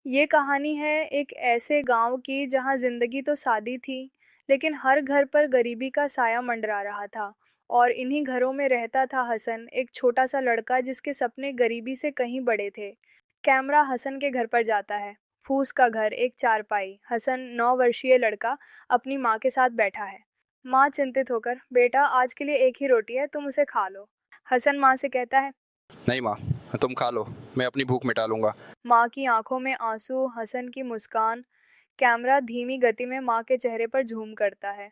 ये कहानी है एक ऐसे गांव की जहां जिंदगी तो सादी थी, लेकिन हर घर पर गरीबी का साया मंडरा रहा था। और इन्हीं घरों में रहता था हसन, एक छोटा सा लड़का जिसके सपने गरीबी से कहीं बड़े थे। कैमरा हसन के घर पर जाता है। फूस का घर, एक चारपाई। हसन 9 वर्षीय लड़का अपनी माँ के साथ बैठा है। माँ चिंतित होकर, बेटा आज के लिए एक ही रोटी है, तुम उसे खा लो। हसन माँ से कहता है। नहीं माँ, तुम खा लो, मैं अपनी भूख मिटा लूंगा। माँ की आंखों में आंसू, हसन की मुस्कान। कैमरा धीमी गति में माँ के चेहरे पर झूम करता है।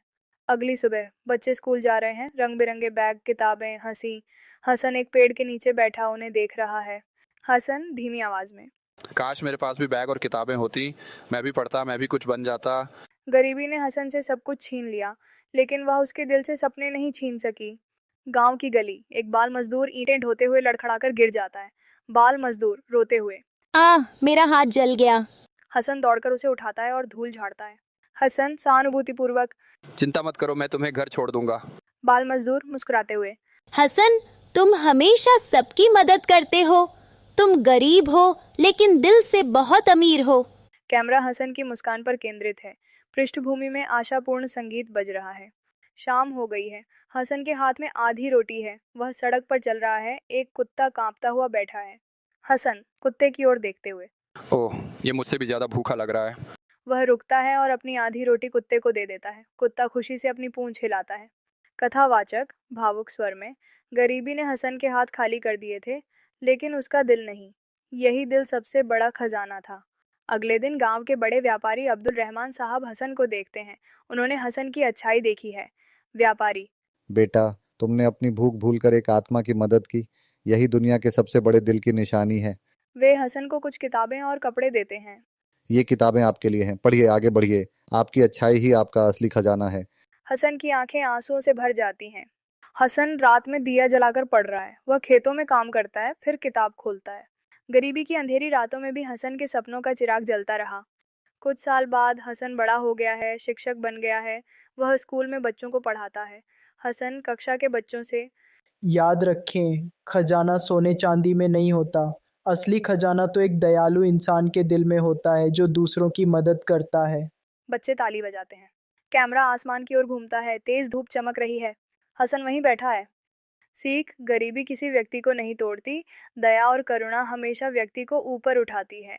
अगली सुबह बच्चे स्कूल जा रहे हैं। रंग बिरंगे बैग, किताबें, हंसी। हसन एक पेड़ के नीचे बैठा उन्हें देख रहा है। हसन धीमी आवाज में। काश मेरे पास भी बैग और किताबें होती, मैं भी पढ़ता, मैं भी कुछ बन जाता। गरीबी ने हसन से सब कुछ छीन लिया, लेकिन वह उसके दिल से सपने नहीं छीन सकी। गांव की गली, एक बाल मजदूर ईंटें ढोते हुए लड़खड़ाकर गिर जाता है। बाल मजदूर रोते हुए। मेरा हाथ जल गया। हसन दौड़कर उसे उठाता है और धूल झाड़ता है। हसन सहानुभूतिपूर्वक। चिंता मत करो, मैं तुम्हें घर छोड़ दूंगा। बाल मजदूर मुस्कुराते हुए। हसन, तुम हमेशा सबकी मदद करते हो। तुम गरीब हो, लेकिन दिल से बहुत अमीर हो। कैमरा हसन की मुस्कान पर केंद्रित है। पृष्ठभूमि में आशापूर्ण संगीत बज रहा है। शाम हो गई है। हसन के हाथ में आधी रोटी है। वह सड़क पर चल रहा है। एक कुत्ता कांपता हुआ बैठा है। हसन कुत्ते की ओर देखते हुए। ओह, ये मुझसे भी ज्यादा भूखा लग रहा है। वह रुकता है और अपनी आधी रोटी कुत्ते को दे देता है। कुत्ता खुशी से अपनी पूंछ हिलाता है। कथावाचक भावुक स्वर में। गरीबी ने हसन के हाथ खाली कर दिए थे, लेकिन उसका दिल नहीं। यही दिल सबसे बड़ा खजाना था। अगले दिन गांव के बड़े व्यापारी अब्दुल रहमान साहब हसन को देखते हैं। उन्होंने हसन की अच्छाई देखी है। व्यापारी। बेटा, तुमने अपनी भूख भूलकर एक आत्मा की मदद की। यही दुनिया के सबसे बड़े दिल की निशानी है। वे हसन को कुछ किताबें और कपड़े देते हैं। ये किताबें आपके लिए हैं, पढ़िए, आगे बढ़िए। आपकी अच्छाई ही आपका असली खजाना है। हसन की आंखें आंसुओं से भर जाती हैं। हसन रात में दिया जलाकर पढ़ रहा है। वह खेतों में काम करता है, फिर किताब खोलता है। गरीबी की अंधेरी रातों में भी हसन के सपनों का चिराग जलता रहा। कुछ साल बाद हसन बड़ा हो गया है, शिक्षक बन गया है। वह स्कूल में बच्चों को पढ़ाता है। हसन कक्षा के बच्चों से। याद रखें, खजाना सोने चांदी में नहीं होता। असली खजाना तो एक दयालु इंसान के दिल में होता है जो दूसरों की मदद करता है। बच्चे ताली बजाते हैं। कैमरा आसमान की ओर घूमता है। तेज धूप चमक रही है। हसन वहीं बैठा है। सीख, गरीबी किसी व्यक्ति को नहीं तोड़ती। दया और करुणा हमेशा व्यक्ति को ऊपर उठाती है।